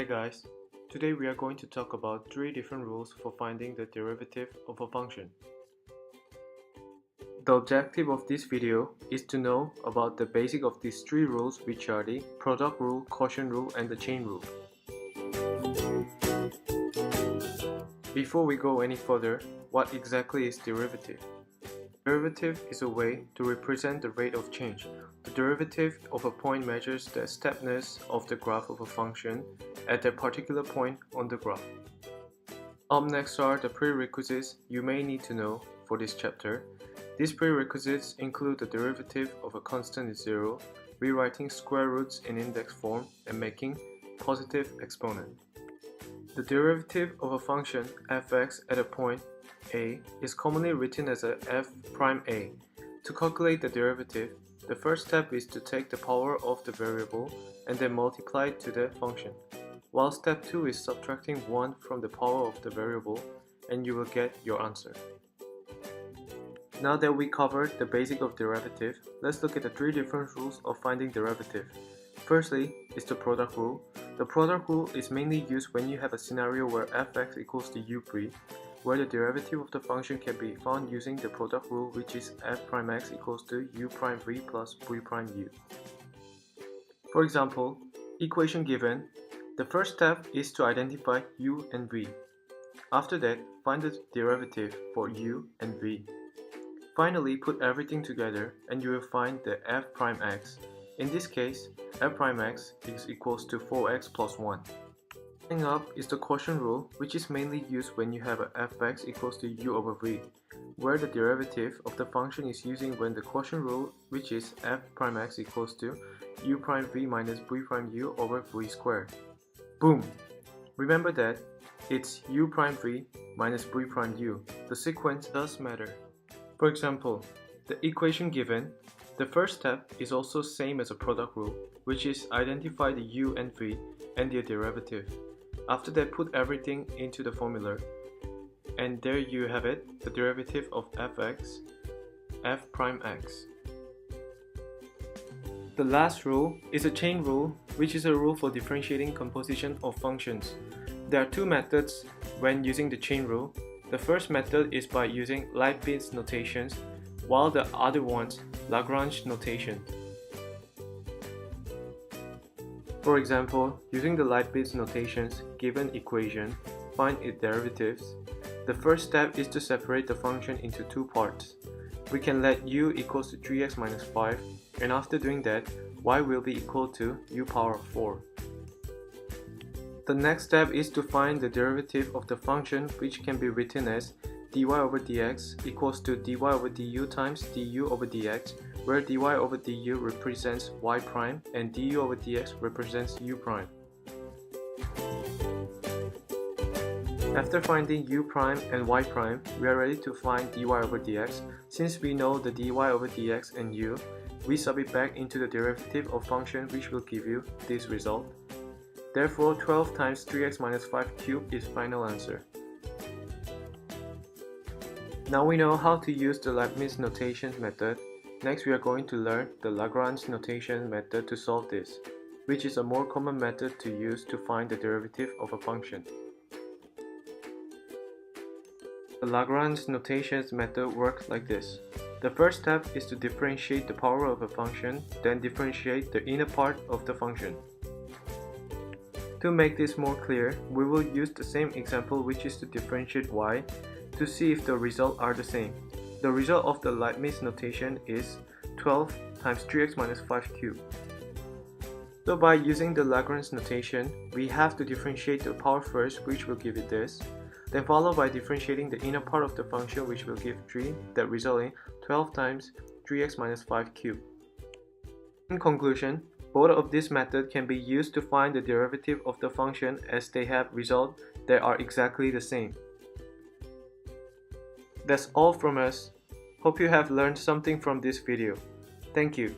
Hi guys, today we are going to talk about 3 different rules for finding the derivative of a function. The objective of this video is to know about the basic of these 3 rules, which are the product rule, quotient rule and the chain rule. Before we go any further, what exactly is derivative? Derivative is a way to represent the rate of change. The derivative of a point measures the steepness of the graph of a function at a particular point on the graph. Up next are the prerequisites you may need to know for this chapter. These prerequisites include the derivative of a constant is 0, rewriting square roots in index form, and making positive exponent. The derivative of a function fx at a point a is commonly written as a f prime a. To calculate the derivative, the first step is to take the power of the variable and then multiply it to the function, while step 2 is subtracting 1 from the power of the variable, and you will get your answer. Now that we covered the basic of derivative, let's look at the 3 different rules of finding derivative. Firstly is the product rule. The product rule is mainly used when you have a scenario where fx equals to u3, where the derivative of the function can be found using the product rule, which is f prime x equals to u prime v plus v prime u. For example, equation given, the first step is to identify u and v. After that, find the derivative for u and v. Finally, put everything together and you will find the f prime x. In this case, f prime x is equals to 4x plus 1. Next up is the quotient rule, which is mainly used when you have a fx equals to u over v, where the derivative of the function is using when the quotient rule, which is f prime x equals to u prime v minus v prime u over v squared. Boom! Remember that it's u prime v minus v prime u. The sequence does matter. For example, the equation given, the first step is also same as a product rule, which is identify the u and v and their derivative. After that, put everything into the formula, and there you have it, the derivative of fx, f prime x. The last rule is a chain rule, which is a rule for differentiating composition of functions. There are 2 methods when using the chain rule. The first method is by using Leibniz notations, while the other one's Lagrange notation. For example, using the Leibniz notations, given equation, find its derivatives. The first step is to separate the function into 2 parts. We can let u equals to 3x minus 5, and after doing that, y will be equal to u power 4. The next step is to find the derivative of the function, which can be written as dy over dx equals to dy over du times du over dx, where dy over du represents y prime and du over dx represents u prime. After finding u prime and y prime, we are ready to find dy over dx. Since we know the dy over dx and u, we sub it back into the derivative of function, which will give you this result. Therefore, 12 times 3x minus 5 cubed is final answer. Now we know how to use the Leibniz notation method. Next, we are going to learn the Lagrange notation method to solve this, which is a more common method to use to find the derivative of a function. The Lagrange notation method works like this. The first step is to differentiate the power of a function, then differentiate the inner part of the function. To make this more clear, we will use the same example, which is to differentiate y, to see if the results are the same. The result of the Leibniz notation is 12 times 3x minus 5 cubed. So by using the Lagrange notation, we have to differentiate the power first, which will give it this, then followed by differentiating the inner part of the function, which will give 3, that result in 12 times 3x minus 5 cubed. In conclusion, both of these methods can be used to find the derivative of the function, as they have results that are exactly the same. That's all from us. Hope you have learned something from this video. Thank you.